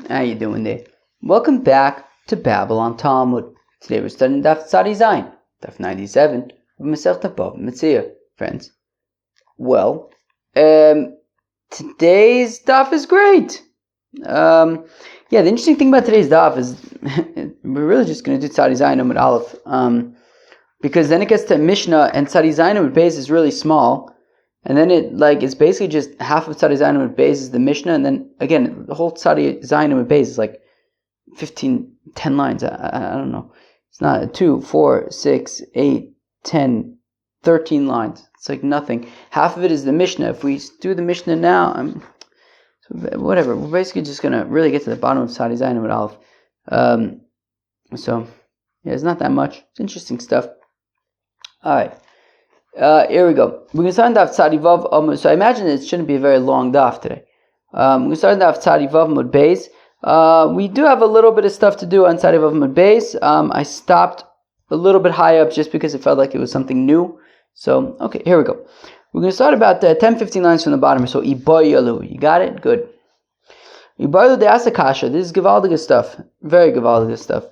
How you doing there? Welcome back to Babylon Talmud. Today we're studying Daf Tzadi Zayin, Daf 97 of Masechta BavaMetzia, friends. Well, today's Daf is great. The interesting thing about today's Daf is we're really just going to do Tzadi Zayin Amud Aleph, because then it gets to Mishnah, and Tzadi Zayin Amud Beis is really small. And then it's basically just half of Tzadi Zayin Amud Beis is the Mishnah, and then again the whole Tzadi Zayin Amud Beis is like 10 lines. I don't know. It's not 2, 4, 6, 8, 10, 13 lines. It's like nothing. Half of it is the Mishnah. If we do the Mishnah now, whatever. We're basically just gonna really get to the bottom of Tzadi Zayin Amud Aleph. It's not that much. It's interesting stuff. All right. Here we go. We're going to start Daf Tzadi Vav. So I imagine it shouldn't be a very long Daf today. We're going to start Daf Tzadi Vav Amud Beis. We do have a little bit of stuff to do on Tzadi Vav Amud Beis. I stopped a little bit high up just because it felt like it was something new. So, okay, here we go. We're going to start about 10-15 lines from the bottom. So, Iboyalu. You got it? Good. Iboyalu de Asakasha. This is Gevaldiga stuff. Very Gevaldiga stuff.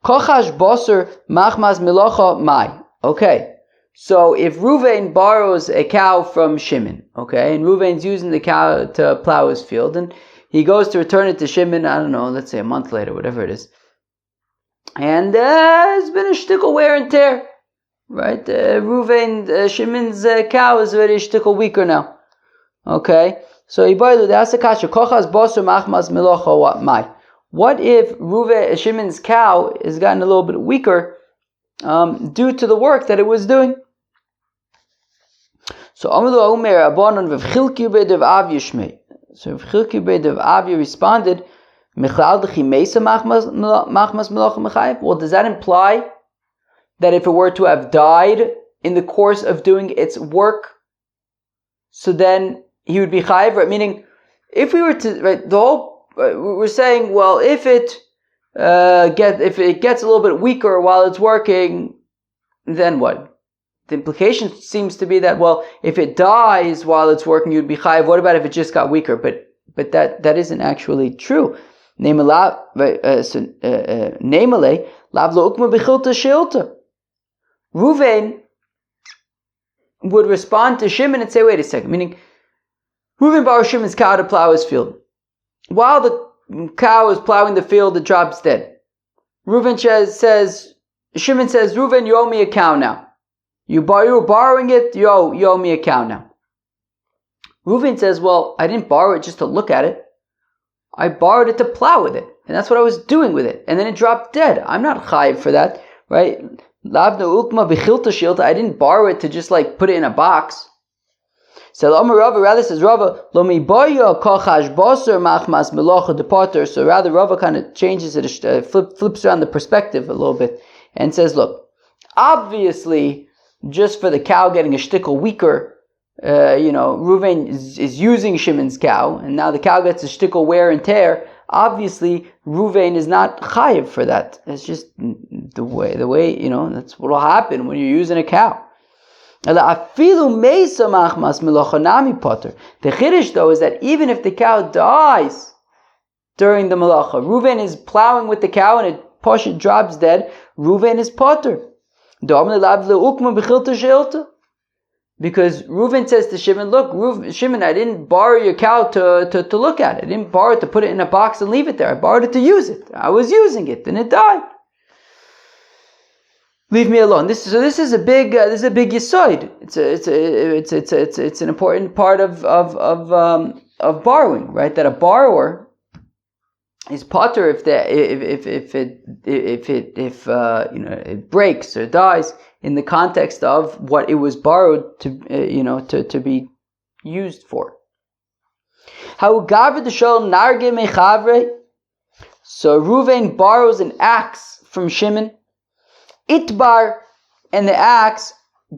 Kochash Boser Machmas Milocha Mai. Okay. So if Ruvain borrows a cow from Shimon, okay, and Ruvain's using the cow to plow his field, and he goes to return it to Shimon, I don't know, let's say a month later, whatever it is, and it's been a shtickle wear and tear, right? Shimon's cow is already a shtickle weaker now, okay? So Ibaylu, that's the kasha. Kochas boser machmas milocha mai. What if Shimon's cow has gotten a little bit weaker due to the work that it was doing? So Amalu Omer Abonon v'chilki b'dev Avya Shmei. So v'chilki b'dev Avya responded, Mechlal d'chi meisa machmas melocha mechayev. Well, does that imply that if it were to have died in the course of doing its work, so then he would be chayev? Right? Meaning, if we were to we're saying, well, if it gets a little bit weaker while it's working, then what? The implication seems to be that, well, if it dies while it's working, you'd be chayiv. What about if it just got weaker? But that isn't actually true. Ruvain would respond to Shimon and say, wait a second, meaning Ruvain borrows Shimon's cow to plow his field. While the cow is plowing the field, it drops dead. Shimon says, Ruvain, you owe me a cow now. You were borrowing it, you owe me a cow now. Ruvain says, well, I didn't borrow it just to look at it. I borrowed it to plow with it. And that's what I was doing with it. And then it dropped dead. I'm not chayiv for that, right? I didn't borrow it to just put it in a box. So rather says Rava, so rather Rava kind of changes it, flips around the perspective a little bit and says, look, obviously, just for the cow getting a shtickle weaker, Ruvain is using Shimon's cow, and now the cow gets a shtickle wear and tear. Obviously, Ruvain is not chayiv for that. It's just the way, that's what will happen when you're using a cow. The chiddush, though, is that even if the cow dies during the malacha, Ruvain is plowing with the cow and it drops dead, Ruvain is potter. Because Ruvain says to Shimon, look, Shimon, I didn't borrow your cow to look at it. I didn't borrow it to put it in a box and leave it there. I borrowed it to use it. I was using it, and it died. Leave me alone. This is a big yisoid. It's an important part of borrowing, right? That a borrower is potter if it breaks or dies in the context of what it was borrowed to be used for. So Ruvain borrows an axe from Shimon, itbar, and the axe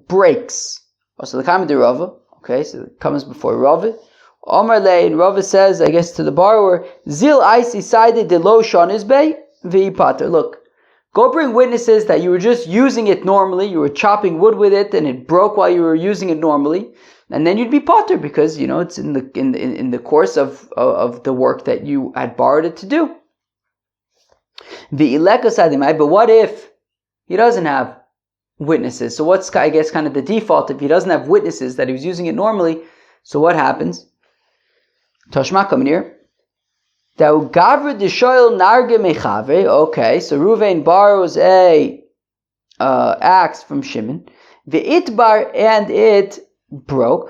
breaks. So the comment of Rava, okay, so it comes before Rava. Omar Lei, and Rava says, I guess to the borrower, Zil Aisi Saide de Lo Shon is Bay, Vi Pater. Look, Go bring witnesses that you were just using it normally, you were chopping wood with it and it broke while you were using it normally, and then you'd be potter because, it's in the course of the work that you had borrowed it to do. But what if he doesn't have witnesses? So what's, I guess, kind of the default if he doesn't have witnesses that he was using it normally? So what happens? Toshma coming here. Okay, so Ruvain borrows a axe from Shimon. Ve'itbar, and it broke.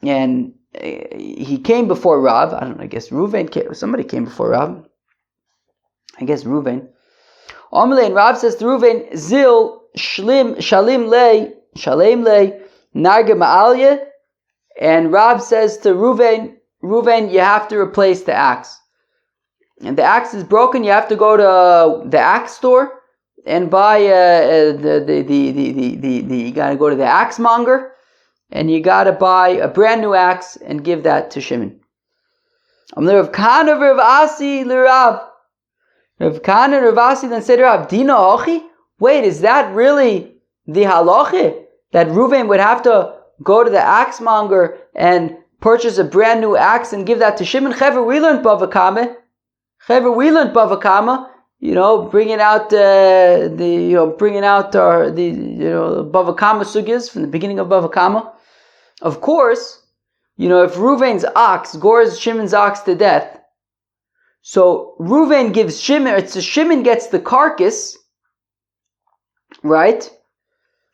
And he came before Rav. I don't know, I guess Ruvain came, somebody came before Rav. I guess Ruvain. And Rav says to Ruvain, Zil shalim le narge ma'alye. And Rav says to Ruvain, you have to replace the axe. And the axe is broken, you have to go to the axe store and buy you gotta go to the axe monger and you gotta buy a brand new axe and give that to Shimon. Rav Kahana Rav Asi l'Rav. Rav Kahana Rav Asi then said to Rav, Dina Ochi? Wait, is that really the halacha? That Ruvain would have to go to the axe monger and purchase a brand new axe and give that to Shimon? Chever, we learned BavaMetzia. Bringing out the BavaMetzia sugyas from the beginning of BavaMetzia. Of course, if Ruvain's ox gores Shimon's ox to death, so Ruvain gives Shimon, so Shimon gets the carcass, right?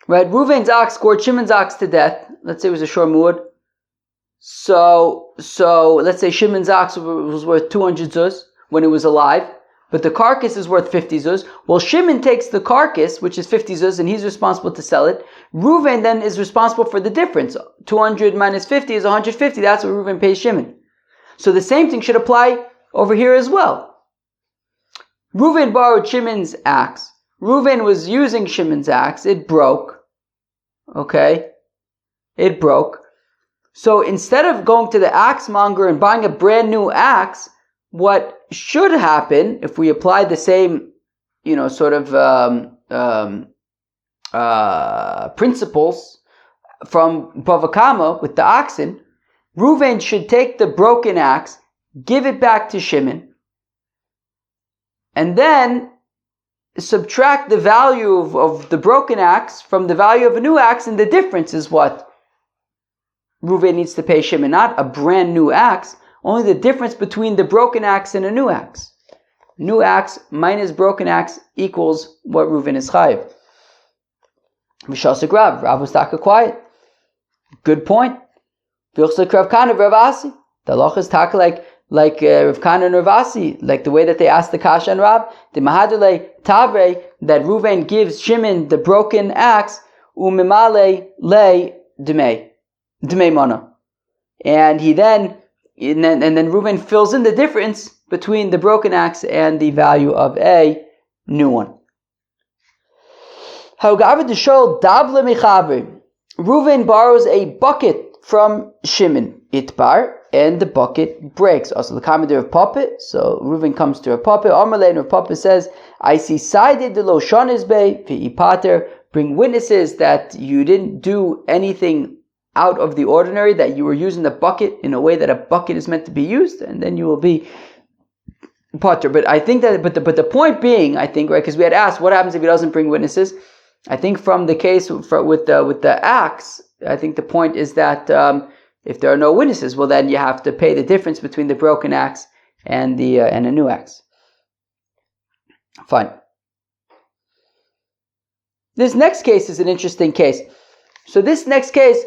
Right, Ruvain's ox gored Shimon's ox to death. Let's say it was a shor muad. So let's say Shimon's ox was worth 200 zuz when it was alive, but the carcass is worth 50 zuz. Well, Shimon takes the carcass, which is 50 zuz, and he's responsible to sell it. Ruvain then is responsible for the difference. 200 minus 50 is 150. That's what Ruvain pays Shimon. So the same thing should apply over here as well. Ruvain borrowed Shimon's axe. Ruvain was using Shimon's axe. It broke. Okay? It broke. So instead of going to the axe monger and buying a brand new axe, what should happen if we apply the same, principles from BavaMetzia with the oxen, Ruvain should take the broken axe, give it back to Shimon, and then subtract the value of the broken axe from the value of a new axe, and the difference is what Ruvain needs to pay Shimon, not a brand new axe, only the difference between the broken axe and a new axe. New axe minus broken axe equals what Ruvain is chayiv. V'shasik Rav. Rav was taka quiet. Good point. V'chsek Rav Kahana Rav Asi. The halacha is taka like Rav Kahana and Rav Asi, like the way that they asked the kasha and Rav. The mahadule tavre, that Ruvain gives Shimon the broken axe, umimale le dmei mana. And then Ruvain fills in the difference between the broken axe and the value of a new one. Ruvain borrows a bucket from Shimon, itbar, and the bucket breaks. Also, the commander of Papa. So Ruvain comes to a Papa. Amalei of Papa says, "I see sided the lo shanis be v'ipater." Bring witnesses that you didn't do anything out of the ordinary, that you were using the bucket in a way that a bucket is meant to be used, and then you will be potter. But I think that, but the point being, I think, right, because we had asked what happens if he doesn't bring witnesses. I think from the case with the axe, I think the point is that if there are no witnesses, well, then you have to pay the difference between the broken axe and a new axe. Fine. This next case is an interesting case. So this next case,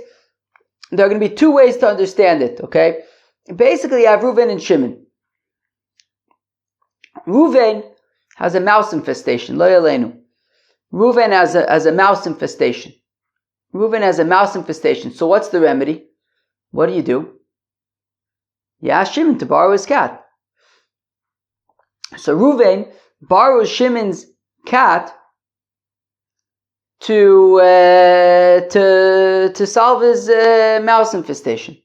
there are going to be two ways to understand it, okay? Basically, you have Ruvain and Shimon. Ruvain has a mouse infestation. Lo yaleinu. Ruvain has a mouse infestation. Ruvain has a mouse infestation. So what's the remedy? What do? You ask Shimon to borrow his cat. So Ruvain borrows Shimon's cat to solve his mouse infestation.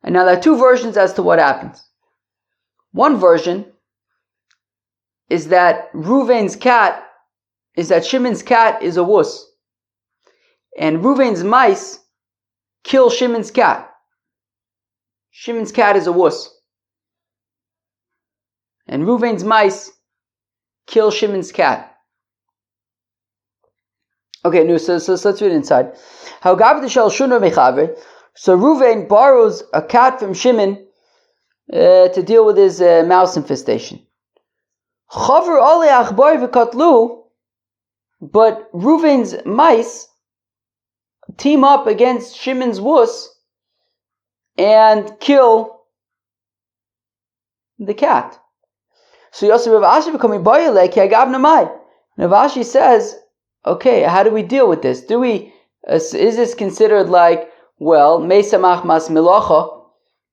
And now there are two versions as to what happens. One version is that Ruvain's cat, is that Shimon's cat is a wuss. And Ruvain's mice kill Shimon's cat. Shimon's cat is a wuss. And Ruvain's mice kill Shimon's cat. Okay, no, so let's read it inside. So Ruvain borrows a cat from Shimon to deal with his mouse infestation. But Ruvain's mice team up against Shimon's wuss and kill the cat. So Yosef Rav Ashi becoming boyelek yagav namai. Rav Ashi says, okay, how do we deal with this? Is this considered like, well, mesamach mas milacha,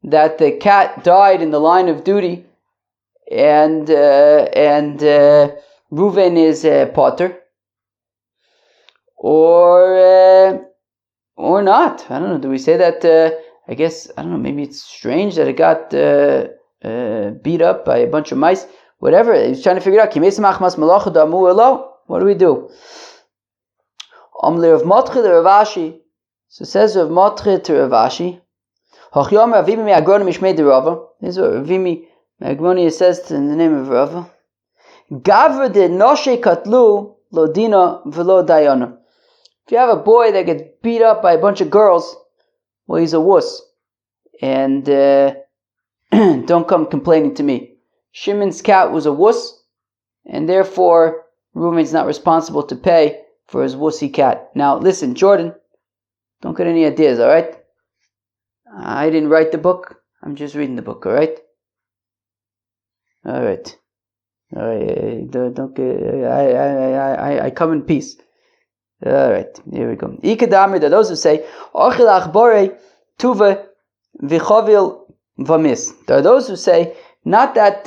that the cat died in the line of duty, and Reuven is potter, or not? I don't know. Do we say that? I guess I don't know. Maybe it's strange that it got beat up by a bunch of mice. Whatever. He's trying to figure out. What do we do? Amli Rav Matche to Rav Ashi. So says Rav Matche to Rav Ashi. Hachyom Ravimi Me'agroni Mishmei de Rava. This is what Ravimi Me'agroni says in the name of Rava. Gavra de Noshe Katlu Lo Dina Velo Dayana. If you have a boy that gets beat up by a bunch of girls, well, he's a wuss. And don't come complaining to me. Shimon's cat was a wuss, and therefore Reuven's not responsible to pay for his wussy cat. Now, listen, Jordan, don't get any ideas, all right? I didn't write the book. I'm just reading the book, all right? All right. All right. Don't get. I come in peace. All right. Here we go. Ikadamri, that those who say, Ochil achbore tuva vichovil vamis. There are those who say, not that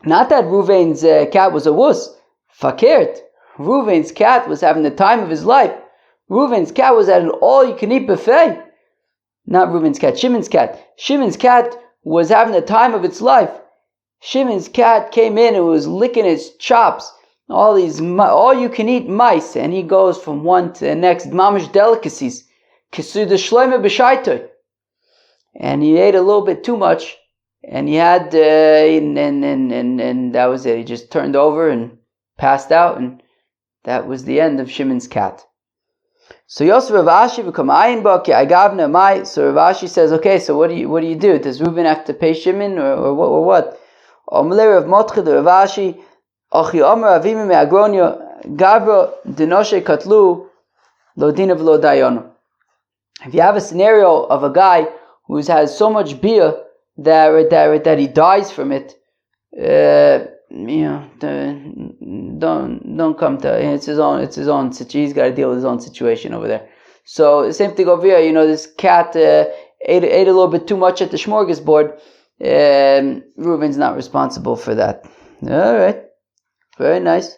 Reuven's cat was a wuss. Fakert. Reuven's cat was having the time of his life. Reuven's cat was at an all-you-can-eat buffet. Not Reuven's cat, Shimon's cat. Shimon's cat was having the time of its life. Shimon's cat came in and was licking its chops. All-you-can-eat mice. And he goes from one to the next. Mamish delicacies. Kesuda shloime b'shaitoi. And he ate a little bit too much. And he had, and that was it. He just turned over and passed out, and that was the end of Shimon's cat. So Yosef Rav Ashi become ayin ba ki agavna mai. So Rav Ashi says, okay, so what do you do? Does Reuven have to pay Shimon or what? Omle Rav Motche de Rav Ashi achi omer avimi me'agronio gavro denoshe katlu lo dina v'lo dayano. If you have a scenario of a guy who has so much beer that he dies from it, don't come to. It's his own situation. He's got to deal with his own situation over there. So the same thing over here. This cat ate a little bit too much at the smorgasbord. Reuven's not responsible for that. All right, very nice.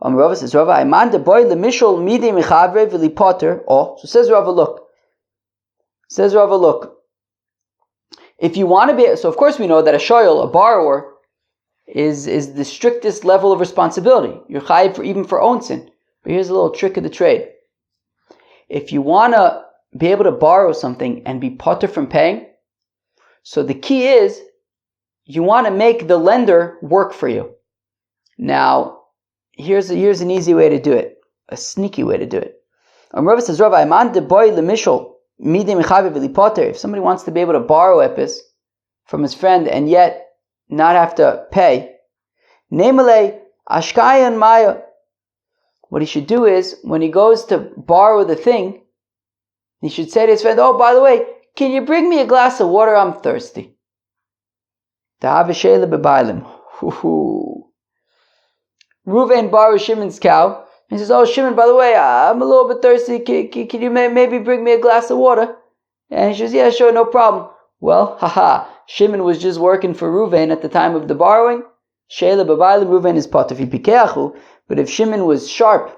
Rava says, Rava, I man the boy the mishol midi michavre v'li potter. Oh, so says Rava, look. If you want to be, so of course we know that a shoyl, a borrower, is the strictest level of responsibility. You're chayiv even for own sin. But here's a little trick of the trade. If you want to be able to borrow something and be potter from paying, so the key is you want to make the lender work for you. Now, here's an easy way to do it, a sneaky way to do it. Rava says, Rava, Iman de boy le mishol midi mechaviv li potter. If somebody wants to be able to borrow epis from his friend and yet not have to pay, Nemele ashkayan maya. What he should do is, when he goes to borrow the thing, he should say to his friend, oh, by the way, can you bring me a glass of water? I'm thirsty. Reuven borrows Shimon's cow. He says, oh, Shimon, by the way, I'm a little bit thirsty. Can you maybe bring me a glass of water? And he says, yeah, sure, no problem. Well, Shimon was just working for Reuven at the time of the borrowing. Sheila b'baylim, Reuven is potafi pikeachu. But if Shimon was sharp,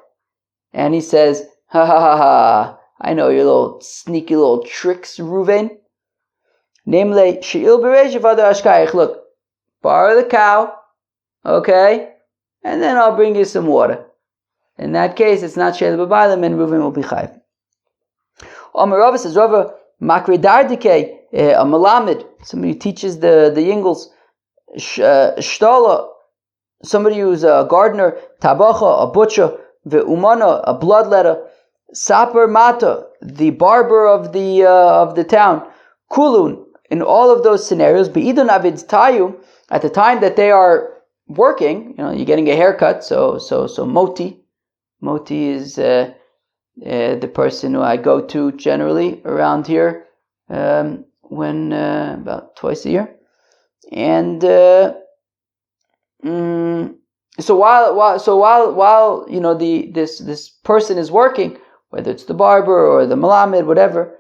and he says, I know your little sneaky little tricks, Reuven. Namely, she'il beresh v'adar ashkayich. Look, borrow the cow, okay, and then I'll bring you some water. In that case, it's not Sheila B'Bailim, and Reuven will be Chayiv. Omer Rava says, Rava, Makri Dardike, a Malamed, somebody who teaches the Yingles, Shtala, somebody who's a gardener, Tabacha, a butcher, Ve'umana, a bloodletter, Saper Mata, the barber of the town, Kulun, in all of those scenarios, Be'idun Avid Tayu, at the time that they are working, you're getting a haircut, so Moti is the person who I go to generally around here when about twice a year, and so while this person is working, whether it's the barber or the malamed, whatever.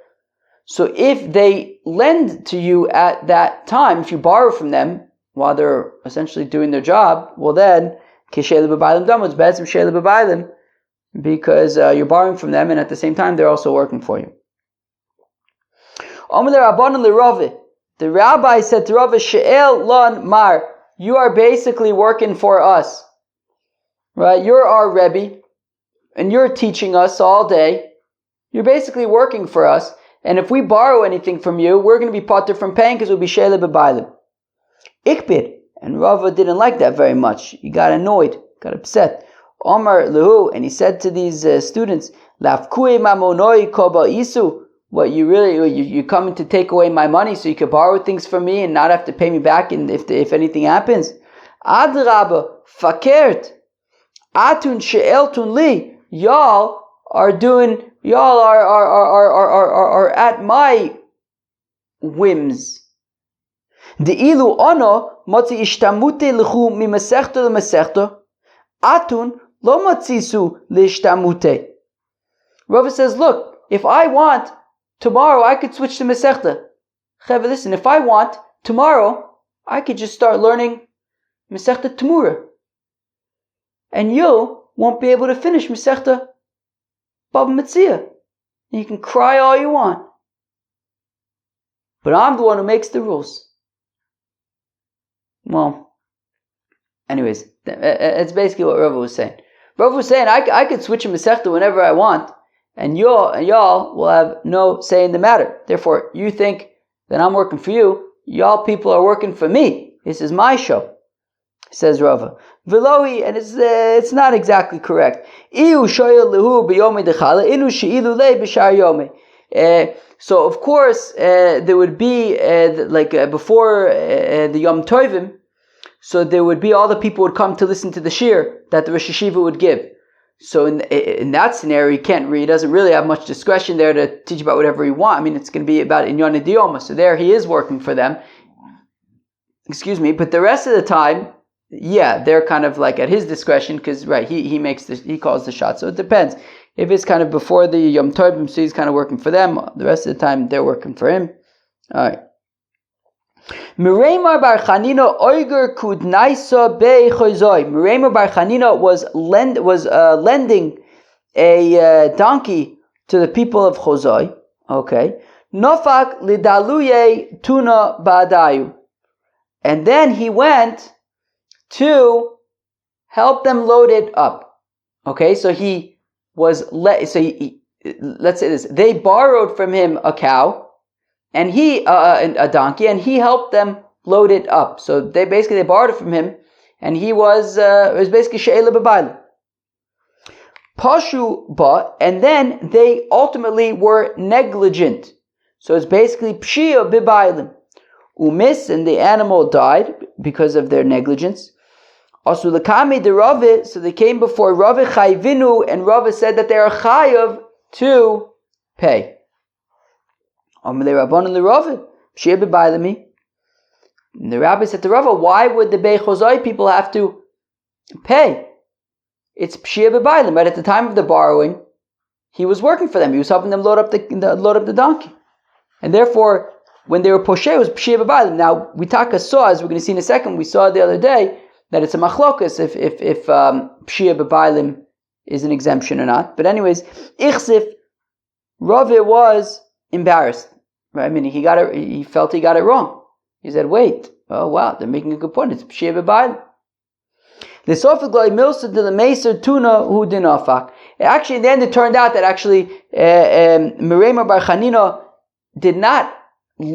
So if they lend to you at that time, if you borrow from them while they're essentially doing their job, well then kisheila b'bailim damuz be'etzem sheila b'bailim, because you're borrowing from them, and at the same time they're also working for you. The rabbi said to Rava, She'el lan mar, you are basically working for us, right? You're our Rebbe, and you're teaching us all day. You're basically working for us, and if we borrow anything from you, we're going to be patur from paying because we'll be sheila b'bailim. Ikbid, and Rava didn't like that very much. He got annoyed, got upset. Omar lehu, and he said to these students, Lafkui mamonoi koba isu, what you're coming to take away my money so you can borrow things from me and not have to pay me back if anything happens? Adraba fakert atun she'eltun li, y'all are at my whims. The ilu ono motzi ishtamute lechu mi mesechta le mesechta atun lo matzisu lishtamute. Rava says, look, if I want, tomorrow I could switch to Masechta. Cheva, listen, if I want, tomorrow I could just start learning Masechta Temura. And you won't be able to finish Masechta BavaMetzia. You can cry all you want. But I'm the one who makes the rules. Well, anyways, that's basically what Rava was saying. Rava was saying, I could switch a Masechta whenever I want, and y'all will have no say in the matter. Therefore, you think that I'm working for you, y'all people are working for me. This is my show, says Rava. Velohi, and it's not exactly correct. So of course, there would be, before the Yom Tovim, so there would be all the people would come to listen to the shir that the Rosh Yeshiva would give. So in that scenario, he doesn't really have much discretion there to teach about whatever he wants. I mean, it's going to be about Inyan Diyoma. So there he is working for them. Excuse me. But the rest of the time, yeah, they're kind of like at his discretion because, right, he calls the shot. So it depends. If it's kind of before the Yom Tovim, so he's kind of working for them. The rest of the time, they're working for him. All right. Mereimar bar Chanina oiger kudnaisa bechoizoi. Mereimar bar Chanina was lending a donkey to the people of Chozoi. Okay. Nofak lidaluye tuna ba'adayu. And then he went to help them load it up. Okay, so he was let's say this. They borrowed from him a cow, and a donkey, and he helped them load it up. So they borrowed it from him, and it was basically she'ela b'bailim. Pashu ba, and then they ultimately were negligent. So it's basically pshia b'bailim. Umis, and the animal died because of their negligence. Asulakami de Rava, so they came before Rava chayvinu, and Rava said that they are chayav to pay. And the rabbi said to Rava, why would the Bei Chozai people have to pay? It's pshia b'bailim. But at the time of the borrowing, he was working for them. He was helping them load up the donkey, and therefore, when they were poshe, it was pshia b'bailim. Now we saw, as we're going to see in a second, we saw the other day that it's a machlokas if pshia b'bailim is an exemption or not. But anyways, ichsif, Rava was embarrassed. Right? I mean, he felt he got it wrong. He said, wait, oh wow, they're making a good point. It's pshia b'bailim. Actually, in the end, it turned out that actually Merema Bar Chanina did not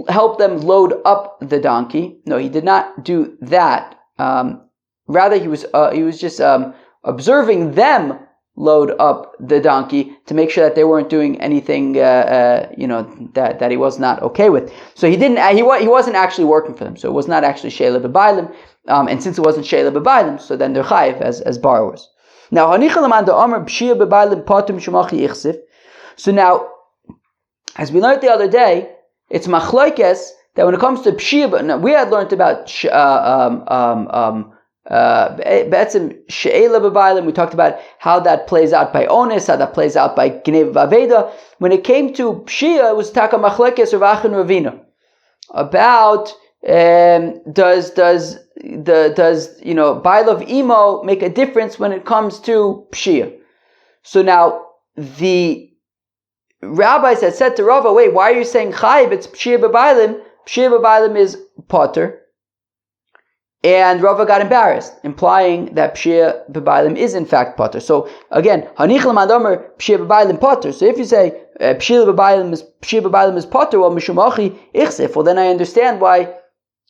help them load up the donkey. No, he did not do that. Rather, he was just observing them load up the donkey to make sure that they weren't doing anything, that he was not okay with. So he wasn't actually working for them. So it was not actually Sheila B'Bailim. And since it wasn't Sheila B'Bailim, so then they're chayiv as borrowers. Now, so now, as we learned the other day, it's machlokes that when it comes to pshia, we had learned about she'ela b'bailim. We talked about how that plays out by onus, how that plays out by gneva v'aveda. When it came to pshia, it was taka machlokes Rav and Ravina about does bail of imo make a difference when it comes to pshia? So now the rabbis had said to Rava, wait, why are you saying chayiv? It's pshia b'bailim. Pshia b'bailim is potter. And Rava got embarrassed, implying that pshia b'bailim is in fact potter. So again, hanich l'madomer pshia b'bailim potter. So if you say pshia b'bailim is potter, well mishumachi ichsef. Well, then I understand why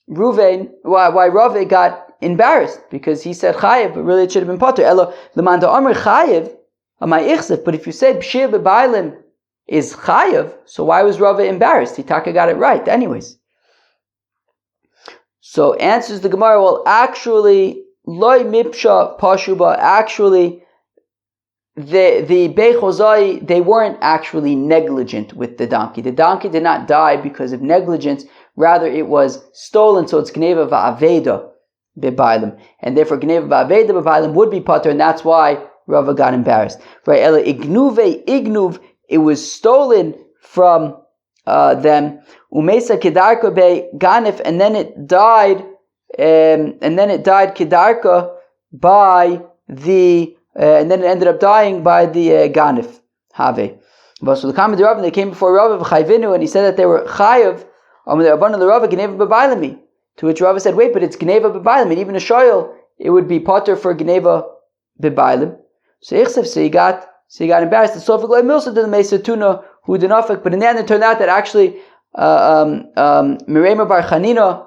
Rava got embarrassed, because he said chayiv, but really it should have been potter. Elo l'man da'omer chayiv amay ichsef. But if you said pshia b'bailim is chayiv, so why was Rava embarrassed? He taka got it right, anyways. So answers the Gemara, well, actually, loy mipsha pashuba, actually, the Bechozai, they weren't actually negligent with the donkey. The donkey did not die because of negligence, rather it was stolen, so it's gneva va'aveda bebailim. And therefore, gneva va'aveda bebailim would be pater, and that's why Rava got embarrassed. Right? Ela ignuv, it was stolen from them. Umesa kedarka be ganif, and then it died kedarka by the, and then it ended up dying by the ganif have. But so the comment Rav, they came before Rav Chayvinu, and he said that they were chayav to which Rav said, wait, but it's gneva b'bailim, and even a shoyel, it would be potter for gneva b'bailim. So he got embarrassed. The Sofik Loi Milsa did the Mesa Tuna who did not, but in the end it turned out that actually Merema Bar Chanina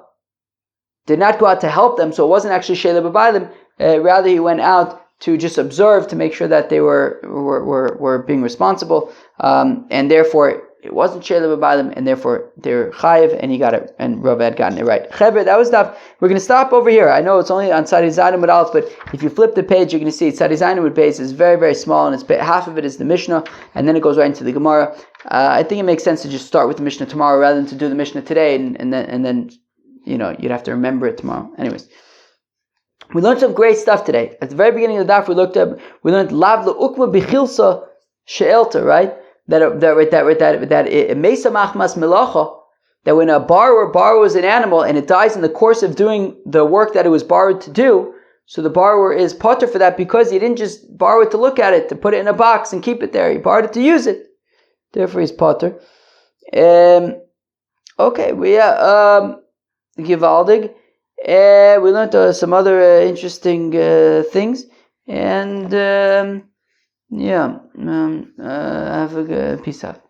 did not go out to help them, so it wasn't actually Sheila B'Bailim. Rather, he went out to just observe to make sure that they were being responsible, and therefore it wasn't Sheila B'Bailim, and therefore they're chayiv, and he got it, and Rav had gotten it right. Chevre, that was enough. We're going to stop over here. I know it's only on Tzadi Zayin with Aleph, but if you flip the page, you're going to see Tzadi Zayin with Beis is very, very small, and it's half of it is the Mishnah, and then it goes right into the Gemara. I think it makes sense to just start with the Mishnah tomorrow rather than to do the Mishnah today, and then you'd have to remember it tomorrow. Anyways, we learned some great stuff today. At the very beginning of the daf, we learned Lav Ukma B'Chilsa She'elta, right? That Mesa Machmas Melacha, that when a borrower borrows an animal and it dies in the course of doing the work that it was borrowed to do, so the borrower is potter for that because he didn't just borrow it to look at it, to put it in a box and keep it there. He borrowed it to use it. Therefore he's potter. Okay, Givaldig. We learned some other interesting things, and have a good peace out.